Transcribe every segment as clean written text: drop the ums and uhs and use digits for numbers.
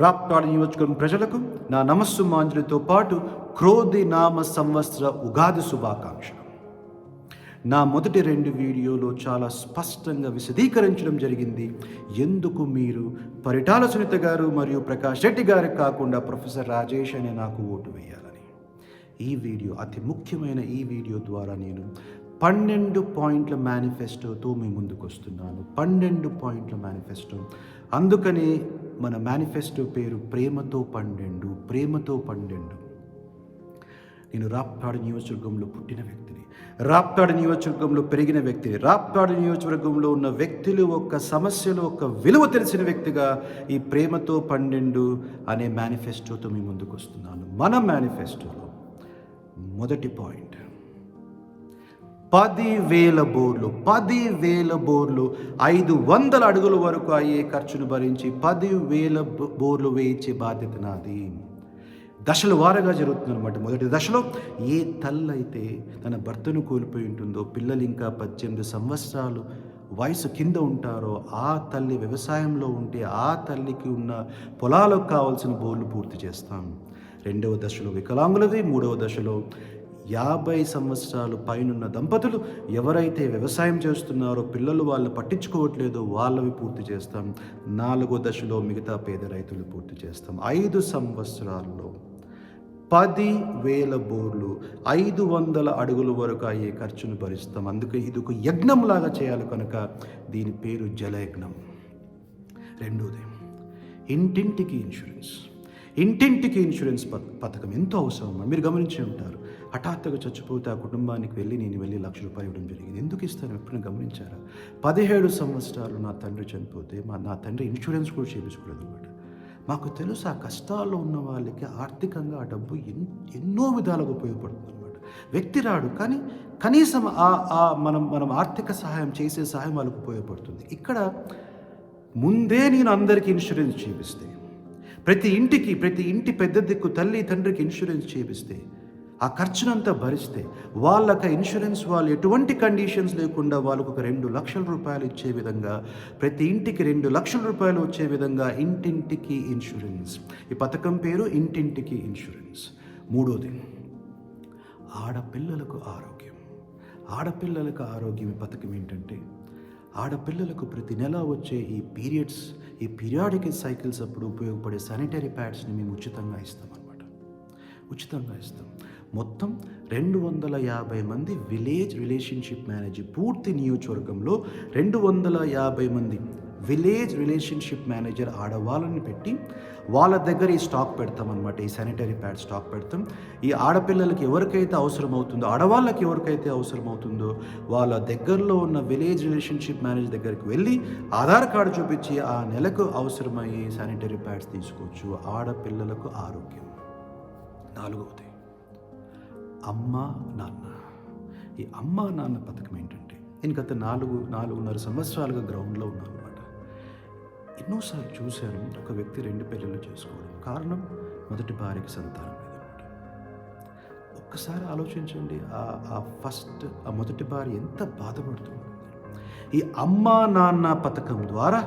రాప్తాడు నియోజకవర్గం ప్రజలకు నా నమస్సుమాంజలితో పాటు క్రోధి నామ సంవత్సర ఉగాది శుభాకాంక్షలు. నా మొదటి 2 వీడియోలో చాలా స్పష్టంగా విశదీకరించడం జరిగింది. ఎందుకు మీరు పరిటాల సునీత గారు మరియు ప్రకాష్ రెడ్డి గారికి కాకుండా ప్రొఫెసర్ రాజేష్ అనే నాకు ఓటు వేయాలని. ఈ వీడియో అతి ముఖ్యమైన ఈ వీడియో ద్వారా నేను 12 పాయింట్ల మేనిఫెస్టోతో మీ ముందుకు వస్తున్నాను. 12 పాయింట్ల మేనిఫెస్టో. అందుకని మన మేనిఫెస్టో పేరు ప్రేమతో 12. ప్రేమతో 12. నేను రాప్తాడు నియోజకవర్గంలో పుట్టిన వ్యక్తిని, రాప్తాడు నియోజకవర్గంలో పెరిగిన వ్యక్తిని, రాప్తాడు నియోజకవర్గంలో ఉన్న వ్యక్తులు ఒక సమస్యలు ఒక విలువ తెలిసిన వ్యక్తిగా ఈ ప్రేమతో 12 అనే మేనిఫెస్టోతో మీ ముందుకు వస్తున్నాను. మన మేనిఫెస్టోలో మొదటి పాయింట్ 10,000 బోర్లు. 10,000 బోర్లు 500 అడుగుల వరకు అయ్యే ఖర్చును భరించి 10,000 బోర్లు వేయించే బాధ్యత నాది. దశల వారగా జరుగుతుందన్నమాట. మొదటి దశలో ఏ తల్లి అయితే తన భర్తను కోల్పోయి ఉంటుందో, పిల్లలు ఇంకా 18 సంవత్సరాలు వయసు కింద ఉంటారో, ఆ తల్లి వ్యవసాయంలో ఉంటే ఆ తల్లికి ఉన్న పొలాలకు కావాల్సిన బోర్లు పూర్తి చేస్తాం. 2వ దశలో వికలాంగులది. 3వ దశలో 50 సంవత్సరాలు పైనున్న దంపతులు ఎవరైతే వ్యవసాయం చేస్తున్నారో, పిల్లలు వాళ్ళు పట్టించుకోవట్లేదో వాళ్ళవి పూర్తి చేస్తాం. 4వ దశలో మిగతా పేద రైతులు పూర్తి చేస్తాం. 5 సంవత్సరాల్లో 10,000 బోర్లు 500 అడుగుల వరకు అయ్యే ఖర్చును భరిస్తాం. అందుకే ఇది ఒక యజ్ఞంలాగా చేయాలి కనుక దీని పేరు జలయజ్ఞం. 2వది ఇంటింటికి ఇన్సూరెన్స్. ఇంటింటికి ఇన్సూరెన్స్ పథకం ఎంతో అవసరం. మీరు గమనించి ఉంటారు. హఠాత్తుగా చచ్చిపోతే ఆ కుటుంబానికి నేను వెళ్ళి ₹1,00,000 ఇవ్వడం జరిగింది. ఎందుకు ఇస్తాను ఎప్పుడైనా గమనించారా? 17 సంవత్సరాలు నా తండ్రి చనిపోతే నా తండ్రి ఇన్సూరెన్స్ కూడా చేయించుకోలేదు అనమాట. మాకు తెలుసు ఆ కష్టాల్లో ఉన్న వాళ్ళకి ఆర్థికంగా ఆ డబ్బు ఎన్నో విధాలుగా ఉపయోగపడుతుంది అనమాట. వ్యక్తి రాడు, కానీ కనీసం మనం ఆర్థిక సహాయం చేసే సహాయం వాళ్ళకు ఉపయోగపడుతుంది. ఇక్కడ ముందే నేను అందరికీ ఇన్సూరెన్స్ చేపిస్తే, ప్రతి ఇంటి పెద్ద దిక్కు తల్లి తండ్రికి ఇన్సూరెన్స్ చేపిస్తే, ఆ ఖర్చునంతా భరిస్తే, వాళ్ళకి ఇన్సూరెన్స్ వాళ్ళు ఎటువంటి కండిషన్స్ లేకుండా వాళ్ళకు ఒక ₹2,00,000 ఇచ్చే విధంగా, ప్రతి ఇంటికి ₹2,00,000 వచ్చే విధంగా ఇంటింటికి ఇన్సూరెన్స్. ఈ పథకం పేరు ఇంటింటికి ఇన్సూరెన్స్. 3వది ఆడపిల్లలకు ఆరోగ్యం. ఆడపిల్లలకు ఆరోగ్యం ఈ పథకం ఏంటంటే, ఆడపిల్లలకు ప్రతి నెల వచ్చే ఈ పీరియాడిక్ సైకిల్స్ అప్పుడు ఉపయోగపడే శానిటరీ ప్యాడ్స్ని మేము ఉచితంగా ఇస్తాం అన్నమాట. ఉచితంగా ఇస్తాం. మొత్తం 250 మంది విలేజ్ రిలేషన్షిప్ మేనేజర్, పూర్తి నియోజకవర్గంలో 250 మంది విలేజ్ రిలేషన్షిప్ మేనేజర్ ఆడవాళ్ళని పెట్టి వాళ్ళ దగ్గర ఈ స్టాక్ పెడతామన్నమాట. ఈ శానిటరీ ప్యాడ్ స్టాక్ పెడతాం. ఈ ఆడపిల్లలకి ఎవరికైతే అవసరమవుతుందో, ఆడవాళ్ళకి ఎవరికైతే అవసరమవుతుందో వాళ్ళ దగ్గరలో ఉన్న విలేజ్ రిలేషన్షిప్ మేనేజర్ దగ్గరికి వెళ్ళి ఆధార్ కార్డు చూపించి ఆ నెలకు అవసరమయ్యే శానిటరీ ప్యాడ్స్ తీసుకోవచ్చు. ఆడపిల్లలకు ఆరోగ్యం. 4వది అమ్మ నాన్న. ఈ అమ్మ నాన్న పథకం ఏంటంటే, నేను గత 4.5 సంవత్సరాలుగా గ్రౌండ్లో ఉన్నాను అనమాట. ఎన్నోసార్లు చూశాను ఒక వ్యక్తి 2 పెళ్ళిళ్ళు చేసుకోవడం. కారణం మొదటి భార్యకి సంతానం లేదన్నమాట. ఒక్కసారి ఆలోచించండి, ఆ మొదటి భార్య ఎంత బాధపడుతుంది. ఈ అమ్మా నాన్న పథకం ద్వారా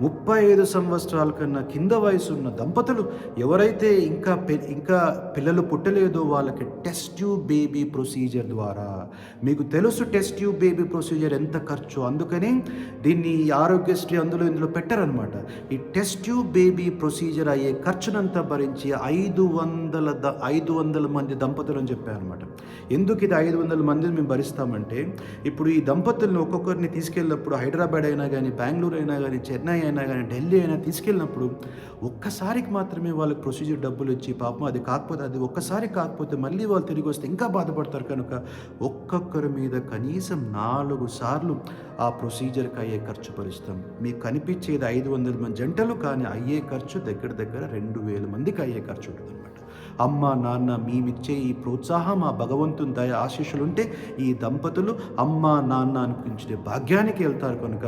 35 సంవత్సరాల కన్నా కింద వయసున్న దంపతులు ఎవరైతే ఇంకా పిల్లలు పుట్టలేదో వాళ్ళకి టెస్ట్ ట్యూబ్ బేబీ ప్రొసీజర్ ద్వారా, మీకు తెలుసు టెస్ట్ ట్యూబ్ బేబీ ప్రొసీజర్ ఎంత ఖర్చు, అందుకని దీన్ని ఆరోగ్యశ్రీ ఇందులో పెట్టారనమాట. ఈ టెస్ట్ ట్యూబ్ బేబీ ప్రొసీజర్ అయ్యే ఖర్చునంతా భరించి 500 మంది దంపతులు అని చెప్పారనమాట. ఎందుకు ఇది 500 మందిని మేము భరిస్తామంటే, ఇప్పుడు ఈ దంపతులను ఒక్కొక్కరిని తీసుకెళ్ళినప్పుడు హైదరాబాద్ అయినా కానీ, బెంగళూరు అయినా కానీ, చెన్నై అయినా కానీ, ఢిల్లీ అయినా తీసుకెళ్ళినప్పుడు ఒక్కసారికి మాత్రమే వాళ్ళకి ప్రొసీజర్ డబ్బులు ఇచ్చి, పాపం అది ఒక్కసారి కాకపోతే మళ్ళీ వాళ్ళు తిరిగి వస్తే ఇంకా బాధపడతారు. కనుక ఒక్కొక్కరి మీద కనీసం 4 సార్లు ఆ ప్రొసీజర్కి అయ్యే ఖర్చు భరిస్తాం. మీకు కనిపించేది 500 మంది జంటలు, కానీ అయ్యే ఖర్చు దగ్గర 2,000 మందికి అయ్యే ఖర్చు ఉంటుంది అనమాట. అమ్మ నాన్న మేమిచ్చే ఈ ప్రోత్సాహం, ఆ భగవంతుని దయ ఆశీస్సులుంటే ఈ దంపతులు అమ్మ నాన్న అనిపించే భాగ్యానికి వెళ్తారు. కనుక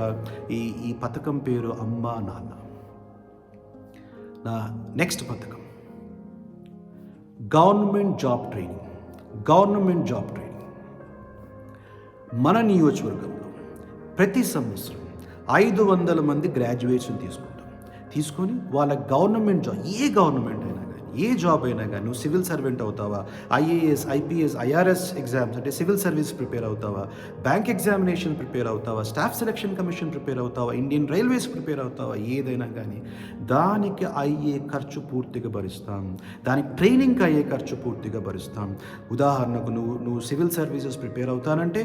ఈ పథకం పేరు అమ్మ నాన్న. నా నెక్స్ట్ పథకం గవర్నమెంట్ జాబ్ ట్రైనింగ్. మన నియోజకవర్గంలో ప్రతి సంవత్సరం 500 మంది గ్రాడ్యుయేషన్ తీసుకుంటాం. తీసుకొని వాళ్ళ గవర్నమెంట్ జాబ్, ఏ గవర్నమెంట్ అయినా కానీ, ఏ జాబ్ అయినా కానీ, నువ్వు సివిల్ సర్వెంట్ అవుతావా, ఐఏఎస్, ఐపీఎస్, ఐఆర్ఎస్ ఎగ్జామ్స్ అంటే సివిల్ సర్వీస్ ప్రిపేర్ అవుతావా, బ్యాంక్ ఎగ్జామినేషన్ ప్రిపేర్ అవుతావా, స్టాఫ్ సెలక్షన్ కమిషన్ ప్రిపేర్ అవుతావా, ఇండియన్ రైల్వేస్ ప్రిపేర్ అవుతావా, ఏదైనా కానీ దానికి అయ్యే ఖర్చు పూర్తిగా భరిస్తాం. దానికి ట్రైనింగ్కి అయ్యే ఖర్చు పూర్తిగా భరిస్తాం. ఉదాహరణకు నువ్వు సివిల్ సర్వీసెస్ ప్రిపేర్ అవుతానంటే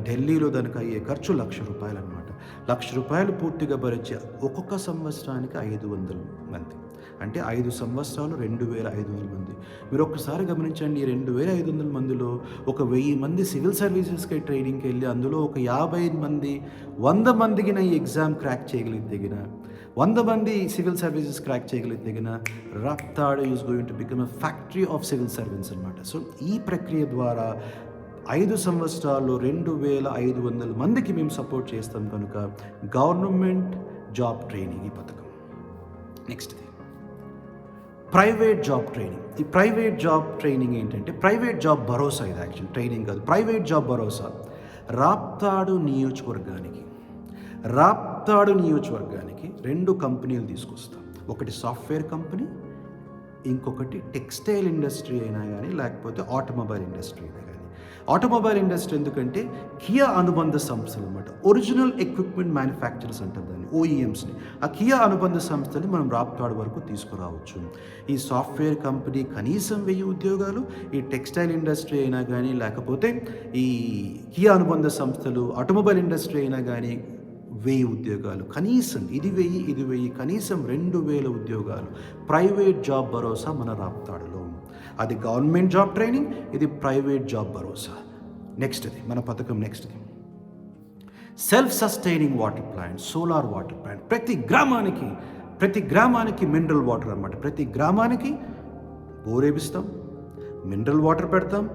ఢిల్లీలో దానికి అయ్యే ఖర్చు ₹1,00,000 అనమాట. ₹1,00,000 పూర్తిగా భరించే ఒక్కొక్క సంవత్సరానికి 500 మంది, అంటే 5 సంవత్సరాలు 2,500 మంది. మీరు ఒక్కసారి గమనించండి, ఈ 2,500 మందిలో ఒక 1000 మంది సివిల్ సర్వీసెస్కి ట్రైనింగ్కి వెళ్ళి అందులో ఒక 50 మంది 100 మందికి ఈ ఎగ్జామ్ క్రాక్ చేయగలిగితే 100 మంది సివిల్ సర్వీసెస్ క్రాక్ చేయగలిగితే Raptadu is going to become a factory of civil services అనమాట. సో ఈ ప్రక్రియ ద్వారా 5 సంవత్సరాల్లో 2,500 మందికి మేము సపోర్ట్ చేస్తాం కనుక గవర్నమెంట్ జాబ్ ట్రైనింగ్ ఈ పథకం. నెక్స్ట్ది ప్రైవేట్ జాబ్ ట్రైనింగ్. ఈ ప్రైవేట్ జాబ్ ట్రైనింగ్ ఏంటంటే ప్రైవేట్ జాబ్ భరోసా. ఇది యాక్చువల్ ట్రైనింగ్ కాదు, ప్రైవేట్ జాబ్ భరోసా. రాప్తాడు నియోజకవర్గానికి 2 కంపెనీలు తీసుకొస్తాం. ఒకటి సాఫ్ట్వేర్ కంపెనీ, ఇంకొకటి టెక్స్టైల్ ఇండస్ట్రీ అయినా కానీ లేకపోతే ఆటోమొబైల్ ఇండస్ట్రీ అయినా కానీ. ఆటోమొబైల్ ఇండస్ట్రీ ఎందుకంటే కియా అనుబంధ సంస్థలు అన్నమాట. ఒరిజినల్ ఎక్విప్మెంట్ మ్యానుఫ్యాక్చరర్స్ అంటారు దాన్ని, ఓఈఎంస్ని. ఆ కియా అనుబంధ సంస్థని మనం రాప్తాడు వరకు తీసుకురావచ్చు. ఈ సాఫ్ట్వేర్ కంపెనీ కనీసం 1000 ఉద్యోగాలు, ఈ టెక్స్టైల్ ఇండస్ట్రీ అయినా కానీ లేకపోతే ఈ కియా అనుబంధ సంస్థలు ఆటోమొబైల్ ఇండస్ట్రీ అయినా కానీ 1000 ఉద్యోగాలు కనీసం. ఇది 1000 కనీసం 2,000 ఉద్యోగాలు. ప్రైవేట్ జాబ్ భరోసా మన రాప్తాడులో. అది గవర్నమెంట్ జాబ్ ట్రైనింగ్, ఇది ప్రైవేట్ జాబ్ భరోసా. నెక్స్ట్ది మన పథకం. నెక్స్ట్ది self sustaining water plant, solar water plant. ప్రతి గ్రామానికి మినరల్ వాటర్ అన్నమాట. ప్రతి గ్రామానికి బోరేపిస్తాం, మినరల్ వాటర్ పెడతాం,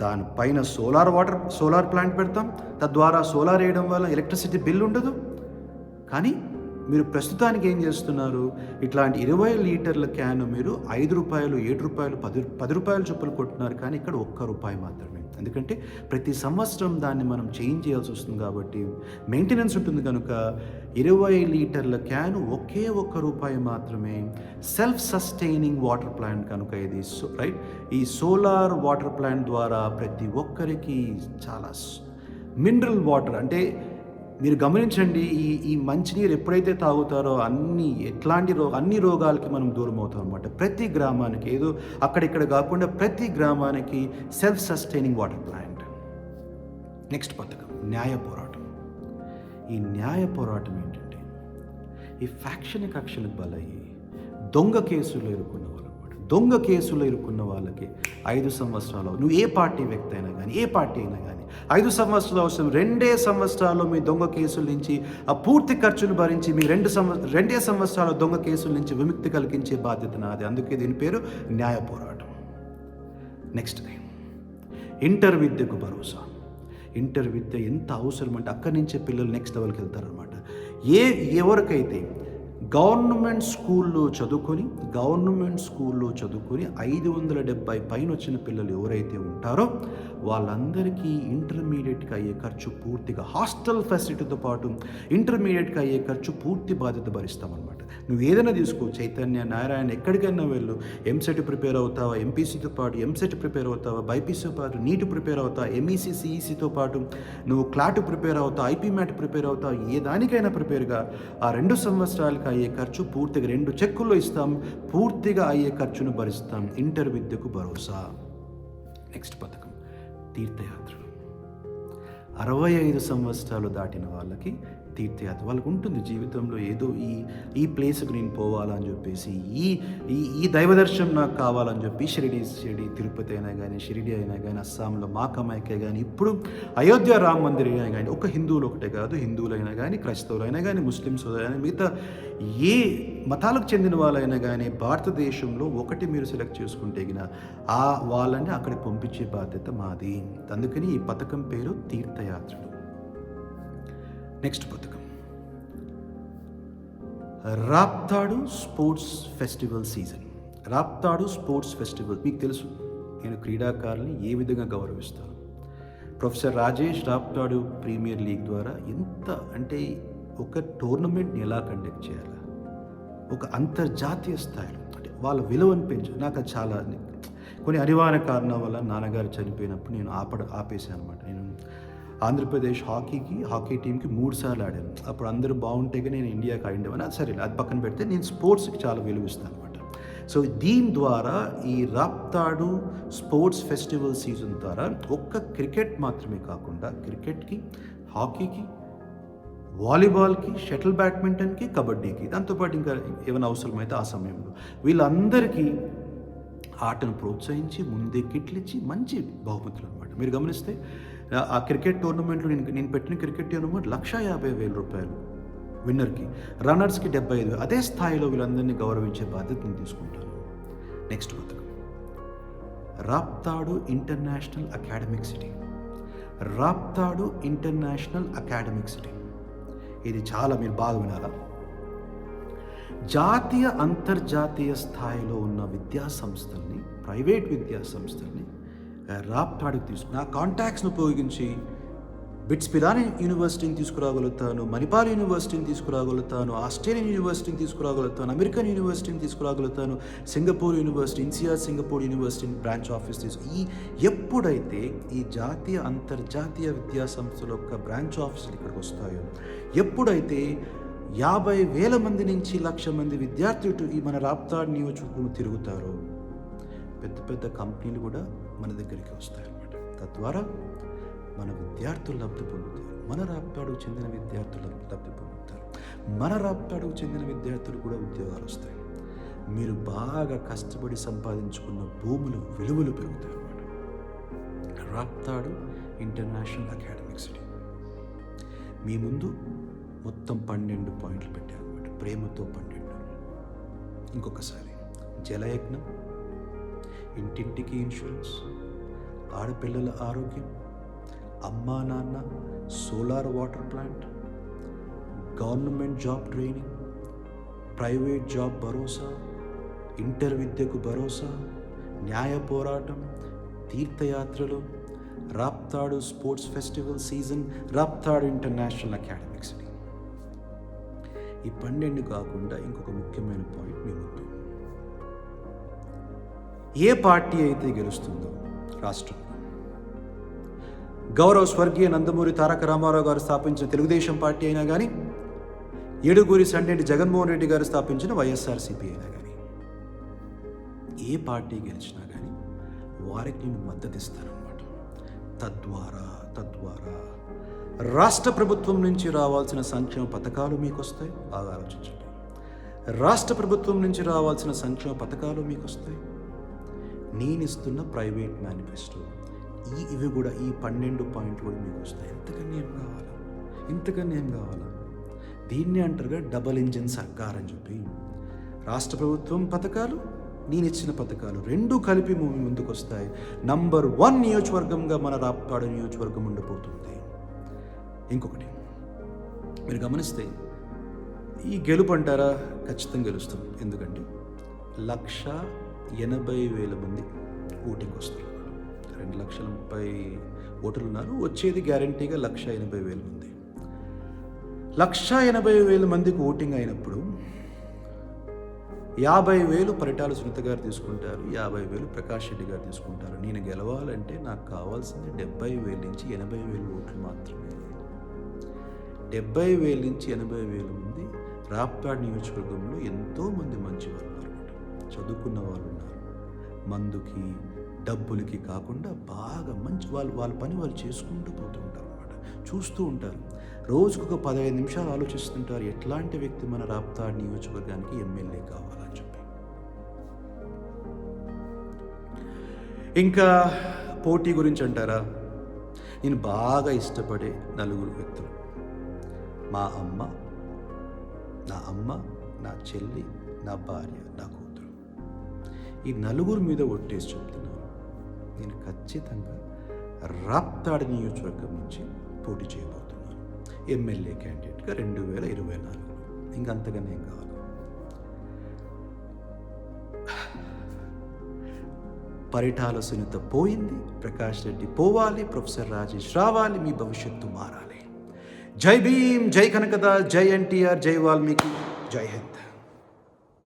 దానిపైన సోలార్ ప్లాంట్ పెడతాం. తద్వారా సోలార్ వేయడం వల్ల ఎలక్ట్రిసిటీ బిల్ ఉండదు. కానీ మీరు ప్రస్తుతానికి ఏం చేస్తున్నారు, ఇట్లాంటి 20 లీటర్ల క్యాన్ మీరు ₹5, ₹7, ₹10 చొప్పులు కొట్టున్నారు. కానీ ఇక్కడ ₹1 మాత్రమే. ఎందుకంటే ప్రతి సంవత్సరం దాన్ని మనం చేంజ్ చేయాల్సి వస్తుంది కాబట్టి మెయింటెనెన్స్ ఉంటుంది కనుక 20 లీటర్ల క్యాన్ ఒకే ₹1 మాత్రమే. సెల్ఫ్ సస్టైనింగ్ వాటర్ ప్లాంట్ కనుక ఇది రైట్. ఈ సోలార్ వాటర్ ప్లాంట్ ద్వారా ప్రతి ఒక్కరికి చాలా మినరల్ వాటర్, అంటే మీరు గమనించండి, ఈ మంచినీరు ఎప్పుడైతే తాగుతారో అన్ని రోగాలకి మనం దూరం అవుతాం అన్నమాట. ప్రతి గ్రామానికి, ఏదో అక్కడిక్కడ కాకుండా ప్రతి గ్రామానికి self sustaining water plant. Next పథకం న్యాయ పోరాటం. ఈ న్యాయ పోరాటం ఏంటంటే ఈ ఫ్యాక్షన్ కక్షలకు బలయ్యి దొంగ కేసులు ఎదుర్కొన్న వాళ్ళు అన్నమాట. దొంగ కేసులు ఎదుర్కొన్న వాళ్ళకి 5 సంవత్సరాలు, నువ్వు ఏ పార్టీ వ్యక్తి అయినా కానీ 5 సంవత్సరాలు అవసరం. 2 సంవత్సరాల్లో మీ దొంగ కేసుల నుంచి ఆ పూర్తి ఖర్చును భరించి మీ 2 సంవత్సరాల దొంగ కేసుల నుంచి విముక్తి కలిగించే బాధ్యత నాది. అందుకే దీని పేరు న్యాయ పోరాటం. నెక్స్ట్ ఇంటర్ విద్యకు భరోసా. ఇంటర్ విద్య ఎంత అవసరం అంటే అక్కడి నుంచే పిల్లలు నెక్స్ట్ లెవెల్కి వెళ్తారనమాట. ఎవరికైతే గవర్నమెంట్ స్కూల్లో చదువుకొని 570 పైన వచ్చిన పిల్లలు ఎవరైతే ఉంటారో వాళ్ళందరికీ ఇంటర్మీడియట్కి అయ్యే ఖర్చు పూర్తిగా, హాస్టల్ ఫెసిలిటీతో పాటు ఇంటర్మీడియట్కి అయ్యే ఖర్చు పూర్తి బాధ్యత భరిస్తామన్నమాట. నువ్వు ఏదైనా తీసుకో, చైతన్య, నారాయణ, ఎక్కడికైనా వెళ్ళు. ఎంసెట్ ప్రిపేర్ అవుతావా, ఎంపీసీతో పాటు ఎంసెట్ ప్రిపేర్ అవుతావా, బైపీసీతో పాటు నీట్ ప్రిపేర్ అవుతావా, ఎంఈసీ సిఈసీతో పాటు నువ్వు క్లాట్ ప్రిపేర్ అవుతావు, ఐపీ మ్యాట్ ప్రిపేర్ అవుతావు, ఏ దానికైనా ప్రిపేర్గా ఆ 2 సంవత్సరాలకి అయ్యే ఖర్చు పూర్తిగా 2 చెక్కుల్లో ఇస్తాం, పూర్తిగా అయ్యే ఖర్చును భరిస్తాం. ఇంటర్ విద్యకు భరోసా. నెక్స్ట్ పథకం తీర్థయాత్రలు. 65 సంవత్సరాలు దాటిన వాళ్ళకి తీర్థయాత్ర. వాళ్ళకు ఉంటుంది జీవితంలో ఏదో ఈ ప్లేస్కి నేను పోవాలని చెప్పేసి, ఈ దైవదర్శనం నాకు కావాలని చెప్పి షిరిడి తిరుపతి అయినా కానీ, షిరిడి అయినా కానీ, అస్సాంలో మాకమైకే కానీ, ఇప్పుడు అయోధ్య రామ మందిర్ అయినా కానీ, ఒక హిందువులు ఒకటే కాదు, హిందువులైనా కానీ, క్రైస్తవులైనా కానీ, ముస్లిమ్స్ అయినా, మిగతా ఏ మతాలకు చెందిన వాళ్ళైనా కానీ భారతదేశంలో ఒకటి మీరు సెలెక్ట్ చేసుకుంటే వాళ్ళని అక్కడికి పంపించే బాధ్యత మాది. అందుకని ఈ పథకం పేరు తీర్థయాత్రలు. నెక్స్ట్ పథకం Raptadu sports festival season. Raptadu sports festival మీకు తెలుసు, నేను క్రీడాకారుల్ని ఏ విధంగా గౌరవిస్తాను. Professor Rajesh Raptadu premier league ద్వారా ఎంత అంటే ఒక టోర్నమెంట్ని ఎలా కండక్ట్ చేయాలా, ఒక అంతర్జాతీయ స్థాయిలో అంటే వాళ్ళ విలువను నాకు అది చాలా కొన్ని అనివార్య కారణాల వల్ల నాన్నగారు చనిపోయినప్పుడు నేను ఆపేసాను అనమాట. నేను ఆంధ్రప్రదేశ్ హాకీ టీంకి 3 సార్లు ఆడాను. అప్పుడు అందరూ బాగుంటేగా నేను ఇండియాకి ఆడిండేవాడిని. అది సరే, అది పక్కన పెడితే నేను స్పోర్ట్స్కి చాలా విలువిస్తాను అనమాట. సో దీని ద్వారా ఈ రాప్తాడు స్పోర్ట్స్ ఫెస్టివల్ సీజన్ ద్వారా ఒక్క క్రికెట్ మాత్రమే కాకుండా క్రికెట్కి, హాకీకి, వాలీబాల్కి, షటిల్ బ్యాడ్మింటన్కి, కబడ్డీకి, దాంతోపాటు ఇంకా ఏమైనా అవసరమైతే ఆ సమయంలో వీళ్ళందరికీ ఆటను ప్రోత్సహించి ముందే కిట్లు ఇచ్చి మంచి బహుమతులు అనమాట. మీరు గమనిస్తే ఆ క్రికెట్ టోర్నమెంట్లో నేను పెట్టిన క్రికెట్ టోర్నమెంట్ 1,50,000 రూపాయలు విన్నర్కి, రన్నర్స్కి 75,000. అదే స్థాయిలో వీళ్ళందరినీ గౌరవించే బాధ్యత నేను తీసుకుంటాను. నెక్స్ట్ పథకం Raptadu international academic city. Raptadu international academic city ఇది చాలా మీరు బాగా వినాలా. జాతీయ అంతర్జాతీయ స్థాయిలో ఉన్న విద్యా సంస్థల్ని, ప్రైవేట్ విద్యా సంస్థల్ని రాప్తాడుకి నా కాంటాక్ట్స్ని ఉపయోగించి బిట్స్ పిలాని యూనివర్సిటీని తీసుకురాగలుగుతాను, మణిపాల్ యూనివర్సిటీని తీసుకురాగలుగుతాను, ఆస్ట్రేలియన్ యూనివర్సిటీని తీసుకురాగలుగుతాను, అమెరికన్ యూనివర్సిటీని తీసుకురాగలుగుతాను, సింగపూర్ యూనివర్సిటీ, ఇన్సియర్ సింగపూర్ యూనివర్సిటీ బ్రాంచ్ ఆఫీస్ ఎప్పుడైతే ఈ జాతీయ అంతర్జాతీయ విద్యా సంస్థల యొక్క బ్రాంచ్ ఆఫీసులు ఇక్కడికి వస్తాయో, ఎప్పుడైతే 50,000 మంది నుంచి 1,00,000 మంది విద్యార్థులు ఈ మన రాప్తాడు నియోజకవర్గం తిరుగుతారో, పెద్ద పెద్ద కంపెనీలు కూడా మన దగ్గరికి వస్తాయన్నమాట. తద్వారా మన విద్యార్థులు లబ్ధి పొందుతారు, మన రాప్తాడుకు చెందిన విద్యార్థులు లబ్ధి పొందుతారు, మన రాప్తాడుకు చెందిన విద్యార్థులు కూడా ఉద్యోగాలు వస్తాయి. మీరు బాగా కష్టపడి సంపాదించుకున్న భూములు విలువలు పెరుగుతాయి అన్నమాట. రాప్తాడు ఇంటర్నేషనల్ అకాడమిక్ సిటీ మీ ముందు మొత్తం 12 పాయింట్లు పెట్టారు అన్నమాట. ప్రేమతో 12. ఇంకొకసారి జలయజ్ఞం, ఇంటింటికి ఇన్సూరెన్స్, ఆడపిల్లల ఆరోగ్యం, అమ్మా నాన్న solar water plant, government job training, private job భరోసా, ఇంటర్ విద్యకు భరోసా, న్యాయ పోరాటం, తీర్థయాత్రలు, Raptadu sports festival season, Raptadu international academic city. ఈ 12 కాకుండా ఇంకొక ముఖ్యమైన పాయింట్ మీ ముందు. ఏ పార్టీ అయితే గెలుస్తుందో రాష్ట్రంలో, గౌరవ స్వర్గీయ నందమూరి తారక రామారావు గారు స్థాపించిన తెలుగుదేశం పార్టీ అయినా కానీ, ఏడుగురి సండేటి జగన్మోహన్ రెడ్డి గారు స్థాపించిన వైఎస్ఆర్సీపీ అయినా కానీ, ఏ పార్టీ గెలిచినా కానీ వారికి నేను మద్దతు ఇస్తానన్నమాట. తద్వారా రాష్ట్ర ప్రభుత్వం నుంచి రావాల్సిన సంక్షేమ పథకాలు మీకు వస్తాయి. బాగా ఆలోచించండి. రాష్ట్ర ప్రభుత్వం నుంచి రావాల్సిన సంక్షేమ పథకాలు మీకు వస్తాయి. నేను ఇస్తున్న ప్రైవేట్ మేనిఫెస్టో ఇవి కూడా ఈ 12 పాయింట్లు కూడా మీకు వస్తాయి. ఇంతకన్నా ఏం కావాలా? దీన్ని అంటారుగా డబల్ ఇంజిన్ సర్కార్ అని చెప్పి. రాష్ట్ర ప్రభుత్వం పథకాలు, నేను ఇచ్చిన పథకాలు 2 కలిపి ముందుకు వస్తాయి. నంబర్ 1 నియోజకవర్గంగా మన రాప్తాడు నియోజకవర్గం ఉండిపోతుంది. ఇంకొకటి మీరు గమనిస్తే, ఈ గెలుపు అంటారా, ఖచ్చితంగా గెలుస్తాం. ఎందుకంటే 1,80,000 మంది ఓటింగ్ వస్తారు. 2,30,000 ఓటర్లు ఉన్నారు. వచ్చేది గ్యారంటీగా 1,80,000 మంది. 1,80,000 మందికి ఓటింగ్ అయినప్పుడు 50,000 పరిటాల సునీత గారు తీసుకుంటారు, 50,000 ప్రకాష్ రెడ్డి గారు తీసుకుంటారు. నేను గెలవాలంటే నాకు కావాల్సింది 70,000 నుంచి 80,000 ఓట్లు మాత్రమే. 70,000 నుంచి 80,000 మంది రాప్తాడు నియోజకవర్గంలో ఎంతోమంది మంచి వాళ్ళు ఉన్నారు, చదువుకున్న వాళ్ళు ఉన్నారు. మందుకి డబ్బులకి కాకుండా బాగా మంచి వాళ్ళ పని వాళ్ళు చేసుకుంటూ పోతూ ఉంటారు అన్నమాట. చూస్తూ ఉంటారు. రోజుకొక 15 నిమిషాలు ఆలోచిస్తుంటారు, ఎట్లాంటి వ్యక్తి మన రాప్తాడు నియోజకవర్గానికి ఎమ్మెల్యే కావాలని చెప్పి. ఇంకా పోటీ గురించి అంటారా, నేను బాగా ఇష్టపడే 4 వ్యక్తులు. నా అమ్మ, నా చెల్లి, నా భార్య, నా కూతురు. ఈ 4 మీద ఒట్టేసి చెప్తున్నాను, నేను ఖచ్చితంగా రాప్తాడు నియోజకవర్గం నుంచి పోటీ చేయబోతున్నాను ఎమ్మెల్యే క్యాండిడేట్గా 2024. ఇంకంతగానే ఏం కావాలి. పరిటాల సునీత పోయింది, ప్రకాష్ రెడ్డి పోవాలి, ప్రొఫెసర్ రాజేష్ రావాలి, మీ భవిష్యత్తు మారాలి. జై భీమ్, జై కనకదాస్, జై ఎన్టీఆర్, జై వాల్మీకి, జై హింద్.